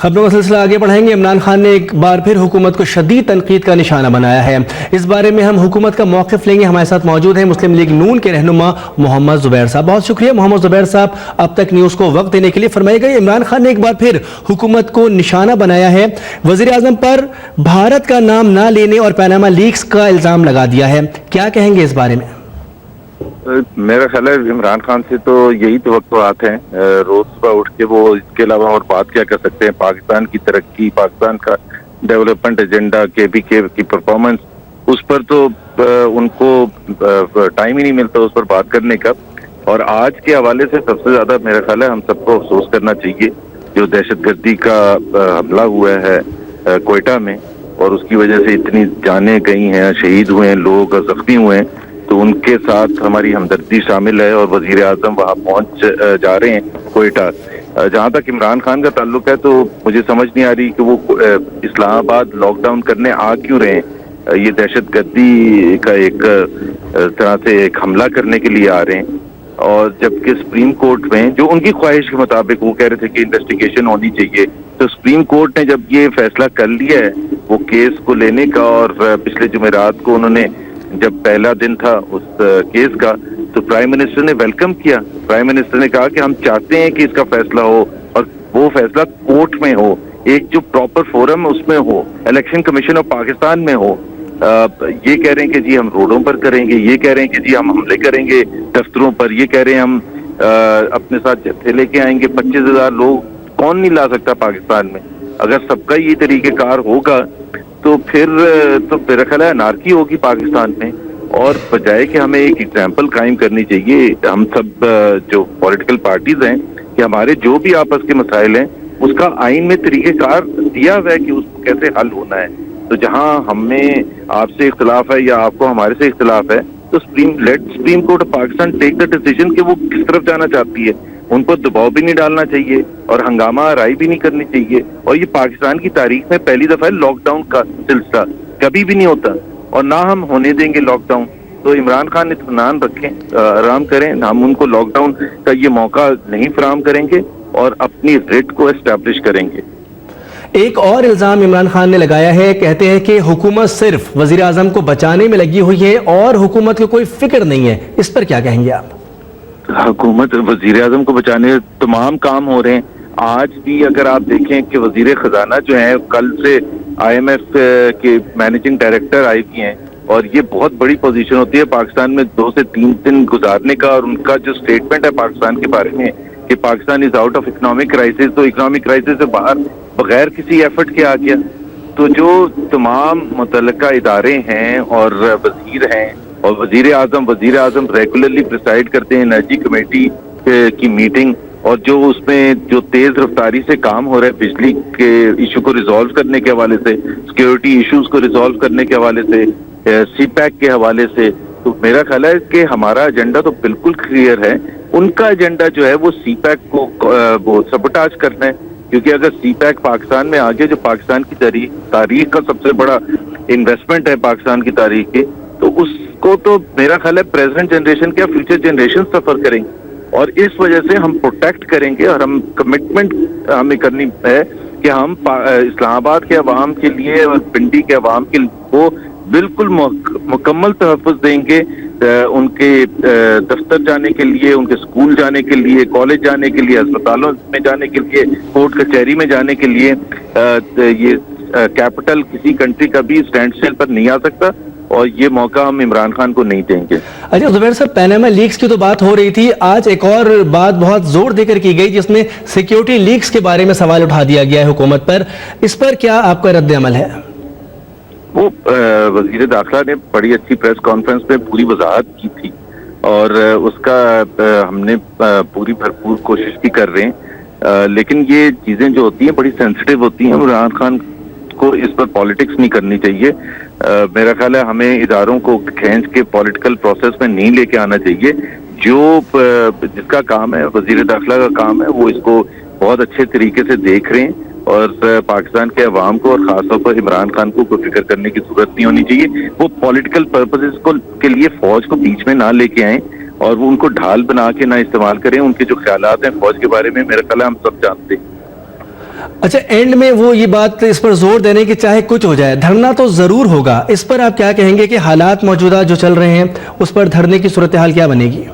खबरों का सिलसिला आगे बढ़ाएंगे। इमरान खान ने एक बार फिर हुकूमत को शदीद तनकीद का निशाना बनाया है। इस बारे में हम हुकूमत का मौक़िफ़ लेंगे। हमारे साथ मौजूद हैं मुस्लिम लीग नून के रहनुमा मोहम्मद ज़ुबैर साहब। बहुत शुक्रिया मोहम्मद ज़ुबैर साहब अब तक न्यूज़ को वक्त देने के लिए। फरमाइएगा, इमरान खान ने एक बार फिर हुकूमत को निशाना बनाया है, वज़ीर आज़म पर भारत का नाम ना लेने और पैनामा लीक्स का इल्ज़ाम लगा दिया है, क्या कहेंगे इस बारे में? मेरा ख्याल है इमरान खान से तो यही तवक्कुआत हैं। रोज सुबह उठ के वो इसके अलावा और बात क्या कर सकते हैं? पाकिस्तान की तरक्की, पाकिस्तान का डेवलपमेंट एजेंडा, केपीके की परफॉर्मेंस, उस पर तो उनको टाइम ही नहीं मिलता उस पर बात करने का। और आज के हवाले से सबसे ज्यादा मेरा ख्याल है हम सबको अफसोस करना चाहिए जो दहशतगर्दी का हमला हुआ है कोयटा में, और उसकी वजह से इतनी जानें गई हैं, शहीद हुए हैं लोग, जख्मी हुए हैं, तो उनके साथ हमारी हमदर्दी शामिल है। और वजीर आजम वहाँ पहुंच जा रहे हैं कोयटा। जहाँ तक इमरान खान का ताल्लुक है तो मुझे समझ नहीं आ रही कि वो इस्लामाबाद लॉकडाउन करने आ क्यों रहे हैं। ये दहशतगर्दी का एक तरह से एक हमला करने के लिए आ रहे हैं, और जबकि सुप्रीम कोर्ट में जो उनकी ख्वाहिश के मुताबिक वो कह रहे थे कि इन्वेस्टिगेशन होनी चाहिए, तो सुप्रीम कोर्ट ने जब ये फैसला कर लिया है वो केस को लेने का, और पिछले जुमेरात को उन्होंने जब पहला दिन था उस केस का, तो प्राइम मिनिस्टर ने वेलकम किया। प्राइम मिनिस्टर ने कहा कि हम चाहते हैं कि इसका फैसला हो और वो फैसला कोर्ट में हो, एक जो प्रॉपर फोरम उसमें हो, इलेक्शन कमीशन ऑफ पाकिस्तान में हो। ये कह रहे हैं कि जी हम रोडों पर करेंगे, ये कह रहे हैं कि जी हम हमले करेंगे दफ्तरों पर, ये कह रहे हैं हम अपने साथ जत्थे लेके आएंगे। 25,000 लोग कौन नहीं ला सकता पाकिस्तान में? अगर सबका ये तरीक़ेकार होगा तो फिर तो मेरा ख्याल है अनारकी होगी पाकिस्तान में। और बजाय कि हमें एक एग्जाम्पल कायम करनी चाहिए हम सब जो पॉलिटिकल पार्टीज हैं कि हमारे जो भी आपस के मसाइल हैं उसका आइन में तरीक़ेकार दिया हुआ है कि उसको कैसे हल होना है। तो जहां हमें आपसे इख्तिलाफ है या आपको हमारे से इख्तिलाफ है तो supreme court of Pakistan take the decision कि वो किस तरफ जाना चाहती है। उनको दबाव भी नहीं डालना चाहिए और हंगामा आराई भी नहीं करनी चाहिए। और ये पाकिस्तान की तारीख में पहली दफा है लॉकडाउन का सिलसिला, कभी भी नहीं होता और ना हम होने देंगे लॉकडाउन। तो इमरान खान इत्मीनान रखें, आराम करें, हम उनको लॉकडाउन का ये मौका नहीं फराहम करेंगे और अपनी रिट को एस्टैब्लिश करेंगे। एक और इल्जाम इमरान खान ने लगाया है, कहते हैं कि हुकूमत सिर्फ वजीर आजम को बचाने में लगी हुई है और हुकूमत को कोई फिक्र नहीं है। इस पर क्या कहेंगे आप? हुकूमत वजीर आजम को बचाने तमाम काम हो रहे हैं। आज भी अगर आप देखें कि वजीर खजाना जो है कल से IMF के मैनेजिंग डायरेक्टर आई हुई हैं, और ये बहुत बड़ी पोजीशन होती है पाकिस्तान में 2 से 3 दिन गुजारने का। और उनका जो स्टेटमेंट है पाकिस्तान के बारे में कि Pakistan is out of economic crisis, तो इकोनॉमिक क्राइसिस से बाहर बगैर किसी एफर्ट के आ गया। तो जो तमाम मुतल्लिका इदारे हैं और वजीर हैं और वजीर आजम रेगुलरली प्रिसाइड करते हैं एनर्जी कमेटी की मीटिंग, और जो उसमें जो तेज रफ्तारी से काम हो रहा है बिजली के इशू को रिजॉल्व करने के हवाले से, सिक्योरिटी इश्यूज को रिजॉल्व करने के हवाले से, CPEC के हवाले से, तो मेरा ख्याल है कि हमारा एजेंडा तो बिल्कुल क्लियर है। उनका एजेंडा जो है वो CPEC को सबोटाज करना है, क्योंकि अगर CPEC पाकिस्तान में आ गया जो पाकिस्तान की तारीख का सबसे बड़ा इन्वेस्टमेंट है पाकिस्तान की तारीख की, तो उसको तो मेरा ख्याल है प्रेजेंट जनरेशन क्या फ्यूचर जनरेशन सफर करेंगे। और इस वजह से हम प्रोटेक्ट करेंगे और हम कमिटमेंट हमें करनी है कि हम इस्लामाबाद के अवाम के लिए और पिंडी के अवाम के को बिल्कुल मुकम्मल तहफ़्फ़ुज़ देंगे। उनके दफ्तर जाने के लिए, उनके स्कूल जाने के लिए, कॉलेज जाने के लिए, अस्पतालों में जाने के लिए, कोर्ट कचहरी में जाने के लिए। ये कैपिटल किसी कंट्री का भी स्टैंड स्टिल पर नहीं आ सकता और ये मौका हम इमरान खान को नहीं देंगे। अच्छा ज़ुबैर साहब, पैनामा लीक्स की तो बात हो रही थी, आज एक और बात बहुत जोर देकर की गई जिसमें सिक्योरिटी लीक्स के बारे में सवाल उठा दिया गया है हुकूमत पर। इस पर क्या आपका रद्द अमल है? वो वजीर दाखिला ने बड़ी अच्छी प्रेस कॉन्फ्रेंस में पूरी वजाहत की थी और उसका हमने पूरी भरपूर कोशिश भी कर रहे हैं, लेकिन ये चीजें जो होती हैं बड़ी सेंसिटिव होती हैं। इमरान खान को इस पर पॉलिटिक्स नहीं करनी चाहिए। मेरा ख्याल है हमें इदारों को खींच के पॉलिटिकल प्रोसेस में नहीं लेके आना चाहिए। जो जिसका काम है, वजीर दाखिला का काम है, वो इसको बहुत अच्छे तरीके से देख रहे हैं और पाकिस्तान के अवाम को और खासतौर पर इमरान खान को कोई फिक्र करने की जरूरत नहीं होनी चाहिए। वो पॉलिटिकल पर्पसेस के लिए फौज को बीच में ना लेके आए और वो उनको ढाल बना के ना इस्तेमाल करें। उनके जो ख्यालात हैं फौज के बारे में मेरा ख्याल है हम सब जानते हैं। अच्छा, एंड में वो ये बात इस पर जोर देने की चाहे कुछ हो जाए धरना तो ज़रूर होगा, इस पर आप क्या कहेंगे कि हालात मौजूदा जो चल रहे हैं उस पर धरने की सूरत हाल क्या बनेगी?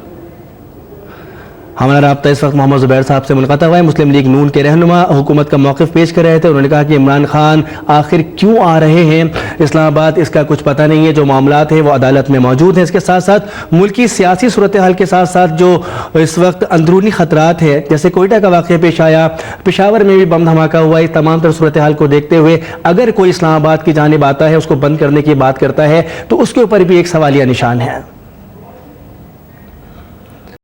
हमारा राब्ता इस वक्त मोहम्मद ज़ुबैर साहब से मुलाकात हुआ है। मुस्लिम लीग नून के रहनुमा हुकूमत का मौक़िफ़ पेश कर रहे थे। उन्होंने कहा कि इमरान खान आखिर क्यों आ रहे हैं इस्लामाबाद, इसका कुछ पता नहीं है। जो मामलात हैं वो अदालत में मौजूद हैं। इसके साथ साथ मुल्की सियासी सूरत हाल के साथ साथ जो इस वक्त अंदरूनी ख़तरात है, जैसे कोयटा का वाक़या पेश आया, पेशावर में भी बम धमाका हुआ, इस तमाम तरह सूरत हाल को देखते हुए अगर कोई इस्लामाबाद की जानिब आता है, उसको बंद करने की बात करता है, तो उसके ऊपर भी एक सवालिया निशान है।